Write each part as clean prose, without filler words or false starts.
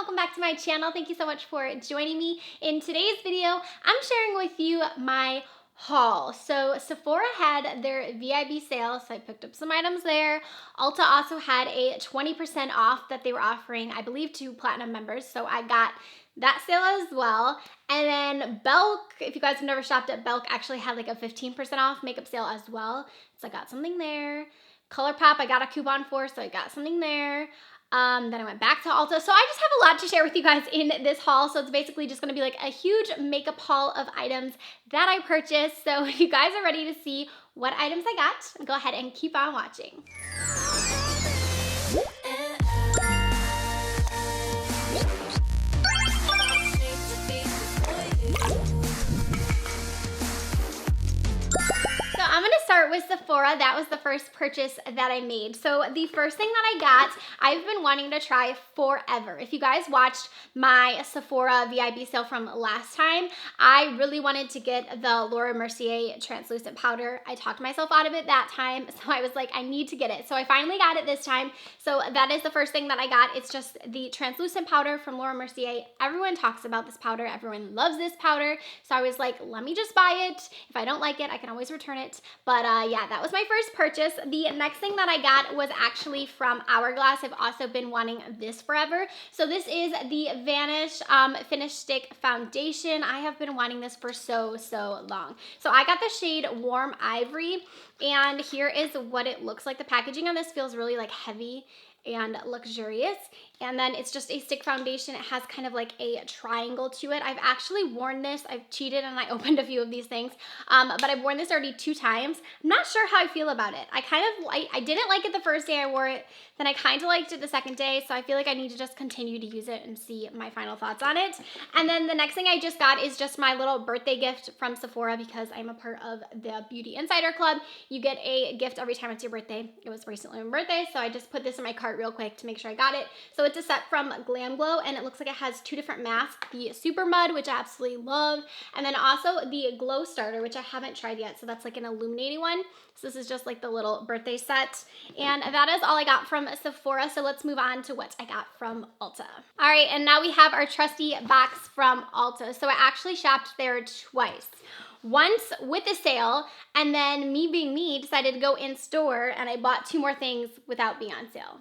welcome back to my channel. Thank you so much for joining me. In today's video, I'm sharing with you my haul. So Sephora had their VIB sale, so I picked up some items there. Ulta also had a 20% off that they were offering, I believe, to Platinum members, so I got that sale as well. And then Belk, if you guys have never shopped at Belk, actually had like a 15% off makeup sale as well, so I got something there. Colourpop, I got a coupon for, so I got something there. Then I went back to Ulta. So I just have a lot to share with you guys in this haul. So it's basically just gonna be like a huge makeup haul of items that I purchased. So if you guys are ready to see what items I got, go ahead and keep on watching. I'm gonna start with Sephora. That was the first purchase that I made. So the first thing that I got, I've been wanting to try forever. If you guys watched my Sephora VIB sale from last time, I really wanted to get the Laura Mercier translucent powder. I talked myself out of it that time, so I was like, I need to get it. So I finally got it this time. So that is the first thing that I got. It's just the translucent powder from Laura Mercier. Everyone talks about this powder. Everyone loves this powder. So I was like, let me just buy it. If I don't like it, I can always return it. But yeah, that was my first purchase. The next thing that I got was actually from Hourglass. I've also been wanting this forever. So this is the VANISH Finish Stick Foundation. I have been wanting this for so long. So I got the shade Warm Ivory, and here is what it looks like. The packaging on this feels really like heavy and luxurious, and then it's just a stick foundation. It has kind of like a triangle to it. I've actually worn this. I've cheated and I opened a few of these things, but I've worn this already 2 times. I'm not sure how I feel about it. I didn't like it the first day I wore it, then I kind of liked it the second day, so I feel like I need to just continue to use it and see my final thoughts on it. And then the next thing I just got is just my little birthday gift from Sephora, because I'm a part of the Beauty Insider Club. You get a gift every time it's your birthday. It was recently my birthday, so I just put this in my cart real quick to make sure I got it. So it's a set from GLAM Glow, and it looks like it has 2 different masks, the Super Mud, which I absolutely love, and then also the Glow Starter, which I haven't tried yet, so that's like an illuminating one. So this is just like the little birthday set, and that is all I got from Sephora. So let's move on to what I got from Ulta. All right, and now we have our trusty box from Ulta. So I actually shopped there twice. Once with the sale, and then me being me, decided to go in store, and I bought 2 more things without being on sale.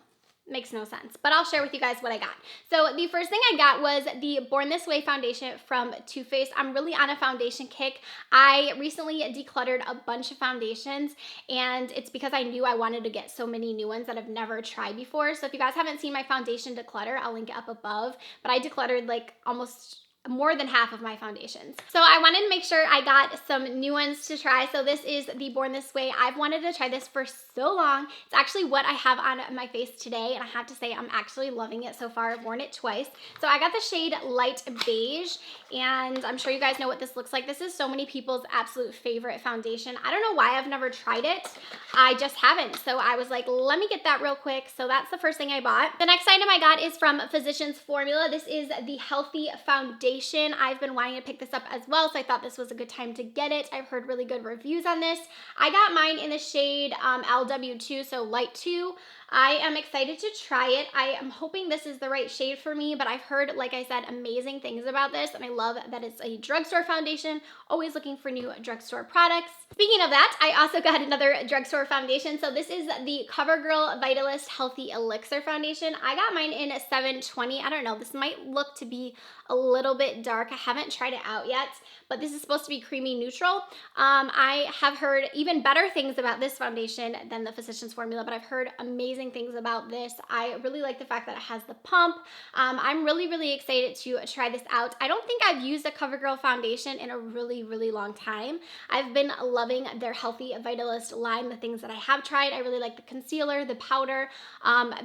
Makes no sense, but I'll share with you guys what I got. So the first thing I got was the Born This Way foundation from Too Faced. I'm really on a foundation kick. I recently decluttered a bunch of foundations, and it's because I knew I wanted to get so many new ones that I've never tried before. So if you guys haven't seen my foundation declutter, I'll link it up above, but I decluttered like almost more than half of my foundations. So I wanted to make sure I got some new ones to try. So this is the Born This Way. I've wanted to try this for so long. It's actually what I have on my face today, and I have to say I'm actually loving it so far. I've worn it twice. So I got the shade Light Beige, and I'm sure you guys know what this looks like. This is so many people's absolute favorite foundation. I don't know why I've never tried it. I just haven't. So I was like, let me get that real quick. So that's the first thing I bought. The next item I got is from Physicians Formula. This is the Healthy Foundation. I've been wanting to pick this up as well, so I thought this was a good time to get it. I've heard really good reviews on this. I got mine in the shade LW2, so light 2. I am excited to try it. I am hoping this is the right shade for me, but I've heard, like I said, amazing things about this, and I love that it's a drugstore foundation. Always looking for new drugstore products. Speaking of that, I also got another drugstore foundation. So this is the CoverGirl Vitalist Healthy Elixir Foundation. I got mine in 720. I don't know, this might look to be a little bit dark. I haven't tried it out yet, but this is supposed to be creamy neutral. I have heard even better things about this foundation than the Physicians Formula, but I've heard amazing things about this. I really like the fact that it has the pump. I'm really excited to try this out. I don't think I've used a CoverGirl foundation in a really long time. I've been loving their Healthy Vitalist line, the things that I have tried. I really like the concealer, the powder.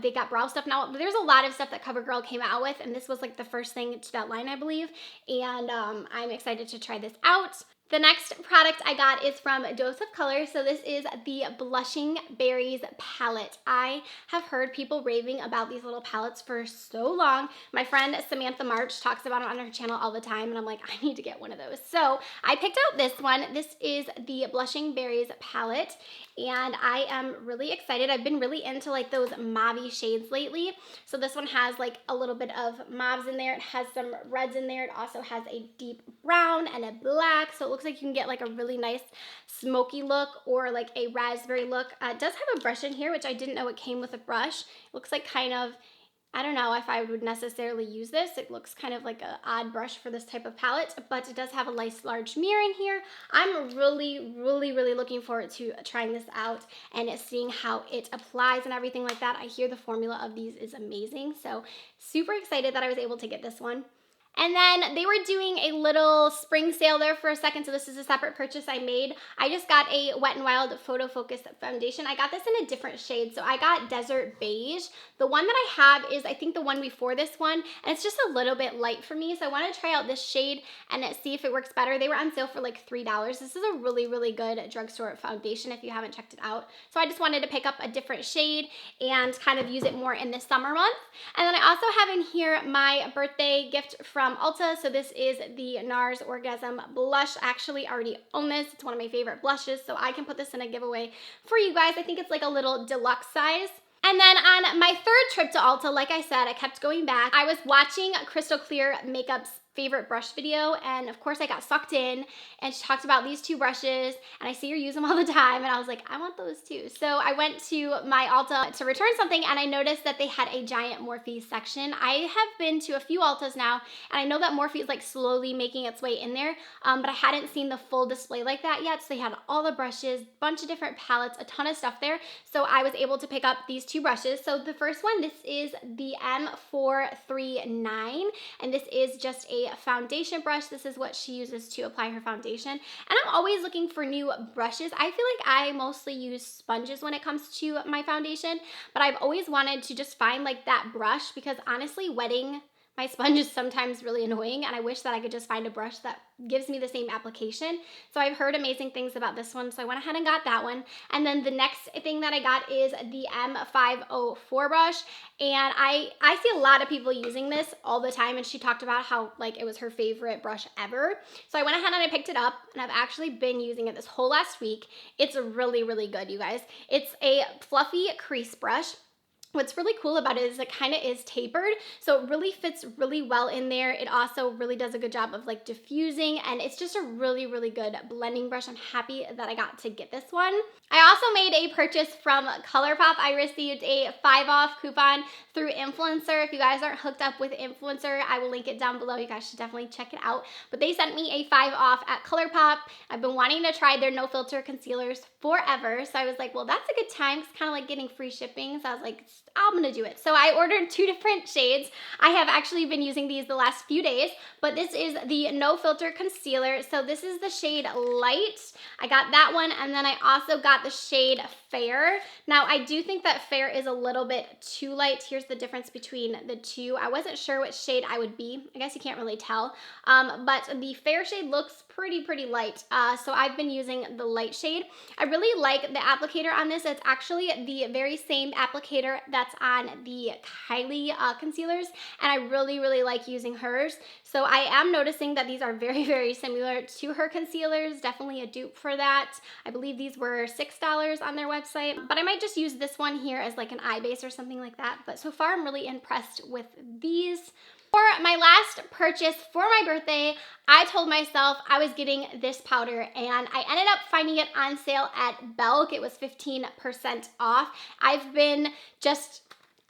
They got brow stuff now. There's a lot of stuff that CoverGirl came out with, and this was like the first thing to that line, I believe, and I'm excited to try this out. The next product I got is from Dose of Color. So this is the Blushing Berries palette. I have heard people raving about these little palettes for so long. My friend Samantha March talks about it on her channel all the time, and I'm like, I need to get one of those. So I picked out this one. This is the Blushing Berries palette, and I am really excited. I've been really into like those mauve shades lately. So this one has like a little bit of mauves in there. It has some reds in there. It also has a deep brown and a black. So it looks like you can get like a really nice smoky look or like a raspberry look. It does have a brush in here, which I didn't know it came with a brush. It looks like kind of, I don't know if I would necessarily use this. It looks kind of like an odd brush for this type of palette, but it does have a nice large mirror in here. I'm really looking forward to trying this out and seeing how it applies and everything like that. I hear the formula of these is amazing, so super excited that I was able to get this one. And then they were doing a little spring sale there for a second, so this is a separate purchase I made. I just got a Wet n Wild Photo Focus foundation. I got this in a different shade, so I got Desert Beige. The one that I have is, I think, the one before this one, and it's just a little bit light for me, so I want to try out this shade and see if it works better. They were on sale for like $3. This is a really good drugstore foundation if you haven't checked it out. So I just wanted to pick up a different shade and kind of use it more in the summer month. And then I also have in here my birthday gift from Ulta. So this is the NARS Orgasm blush. I actually already own this. It's one of my favorite blushes, so I can put this in a giveaway for you guys. I think it's like a little deluxe size. And then on my third trip to Ulta, like I said, I kept going back. I was watching Crystal Clear Makeup's favorite brush video, and of course I got sucked in, and she talked about these two brushes, and I see her use them all the time, and I was like, I want those too. So I went to my Ulta to return something, and I noticed that they had a giant Morphe section. I have been to a few Ultas now, and I know that Morphe is like slowly making its way in there, but I hadn't seen the full display like that yet. So they had all the brushes, bunch of different palettes, a ton of stuff there. So I was able to pick up these two brushes. So the first one, this is the M439, and this is just a foundation brush. This is what she uses to apply her foundation. And I'm always looking for new brushes. I feel like I mostly use sponges when it comes to my foundation, but I've always wanted to just find like that brush, because honestly, wetting my sponge is sometimes really annoying, and I wish that I could just find a brush that gives me the same application. So I've heard amazing things about this one, so I went ahead and got that one. And then the next thing that I got is the M504 brush, and I see a lot of people using this all the time, and she talked about how like it was her favorite brush ever. So I went ahead and I picked it up, and I've actually been using it this whole last week. It's really good, you guys. It's a fluffy crease brush. What's really cool about it is it kind of is tapered, so it really fits really well in there. It also really does a good job of like diffusing, and it's just a really good blending brush. I'm happy that I got to get this one. I also made a purchase from Colourpop. I received a 5 off coupon through Influencer. If you guys aren't hooked up with Influencer, I will link it down below. You guys should definitely check it out. But they sent me a 5 off at Colourpop. I've been wanting to try their no filter concealers forever, so I was like, well, that's a good time. It's kind of like getting free shipping, so I was like, I'm gonna do it. So I ordered 2 different shades. I have actually been using these the last few days, but this is the No Filter Concealer. So this is the shade Light. I got that one, and then I also got the shade Fair. Now I do think that Fair is a little bit too light. Here's the difference between the two. I wasn't sure which shade I would be. I guess you can't really tell, but the Fair shade looks pretty light. So I've been using the light shade. I really like the applicator on this. It's actually the very same applicator that's on the Kylie concealers, and I really like using hers. So I am noticing that these are very similar to her concealers. Definitely a dupe for that. I believe these were $6 on their website, but I might just use this one here as like an eye base or something like that. But so far I'm really impressed with these. For my last purchase for my birthday, I told myself I was getting this powder, and I ended up finding it on sale at Belk. It was 15% off. I've been just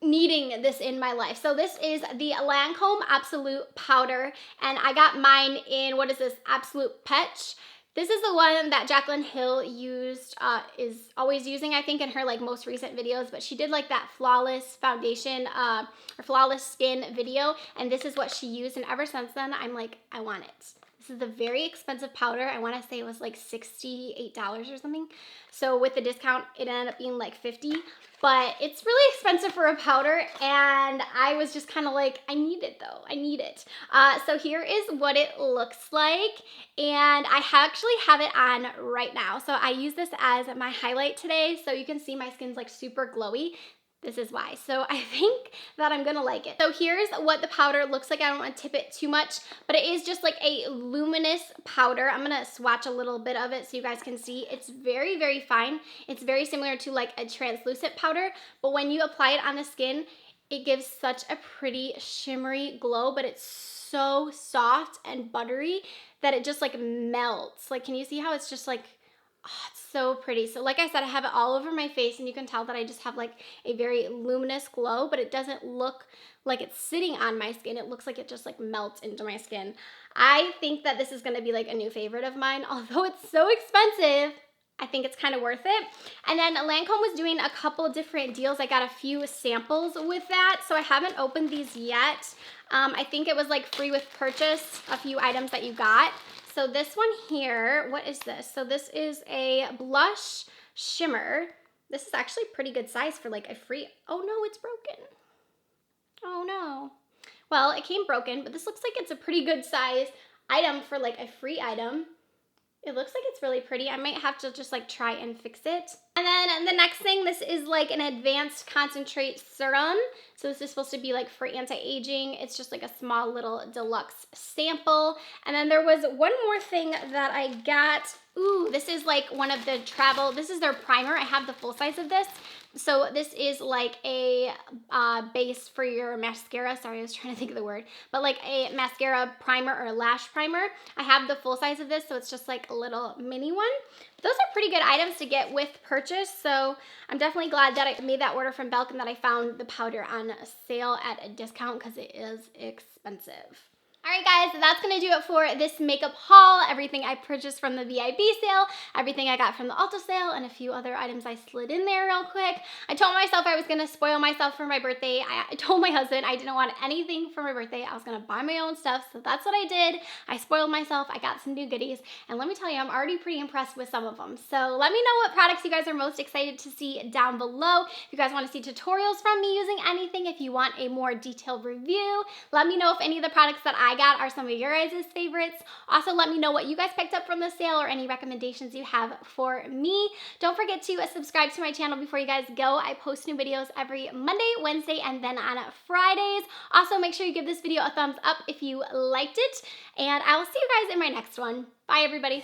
needing this in my life. So this is the Lancome Absolute powder, and I got mine in, what is this, Absolute Peach. This is the one that Jaclyn Hill used, is always using, I think, in her like most recent videos, but she did like that flawless foundation or flawless skin video, and this is what she used, and ever since then, I'm like, I want it. This is a very expensive powder. I want to say it was like $68 or something. So with the discount, it ended up being like $50. But it's really expensive for a powder, and I was just kind of like, I need it though. I need it. So here is what it looks like, and I actually have it on right now. So I use this as my highlight today, so you can see my skin's like super glowy. This is why. So I think that I'm gonna like it. So here's what the powder looks like. I don't want to tip it too much, but it is just like a luminous powder. I'm gonna swatch a little bit of it so you guys can see. It's very, very fine. It's very similar to like a translucent powder, but when you apply it on the skin, it gives such a pretty shimmery glow, but it's so soft and buttery that it just like melts. Like, can you see how it's just like, oh, it's so pretty. So like I said, I have it all over my face, and you can tell that I just have like a very luminous glow, but it doesn't look like it's sitting on my skin. It looks like it just like melts into my skin. I think that this is gonna be like a new favorite of mine. Although it's so expensive, I think it's kind of worth it. And then Lancome was doing a couple different deals. I got a few samples with that, so I haven't opened these yet. I think it was like free with purchase, a few items that you got. So this one here, what is this? So this is a blush shimmer. This is actually pretty good size for like a free, oh no, it's broken. Oh no. Well, it came broken, but this looks like it's a pretty good size item for like a free item. It looks like it's really pretty. I might have to just like try and fix it. And then the next thing, this is like an advanced concentrate serum. So this is supposed to be like for anti-aging. It's just like a small little deluxe sample. And then there was one more thing that I got. Ooh, this is like one of the travel, this is their primer. I have the full size of this. So this is like a base for your mascara. Sorry, I was trying to think of the word. But like a mascara primer or lash primer. I have the full size of this, so it's just like a little mini one. Those are pretty good items to get with purchase. So I'm definitely glad that I made that order from Belk and that I found the powder on sale at a discount because it is expensive. Alright guys, so that's going to do it for this makeup haul. Everything I purchased from the VIB sale, everything I got from the Ulta sale, and a few other items I slid in there real quick. I told myself I was going to spoil myself for my birthday. I told my husband I didn't want anything for my birthday. I was going to buy my own stuff, so that's what I did. I spoiled myself. I got some new goodies, and let me tell you, I'm already pretty impressed with some of them. So let me know what products you guys are most excited to see down below. If you guys want to see tutorials from me using anything, if you want a more detailed review, let me know if any of the products that I got are some of your guys' favorites. Also, let me know what you guys picked up from the sale or any recommendations you have for me. Don't forget to subscribe to my channel before you guys go. I post new videos every Monday, Wednesday, and then on Fridays. Also, make sure you give this video a thumbs up if you liked it, and I will see you guys in my next one. Bye, everybody.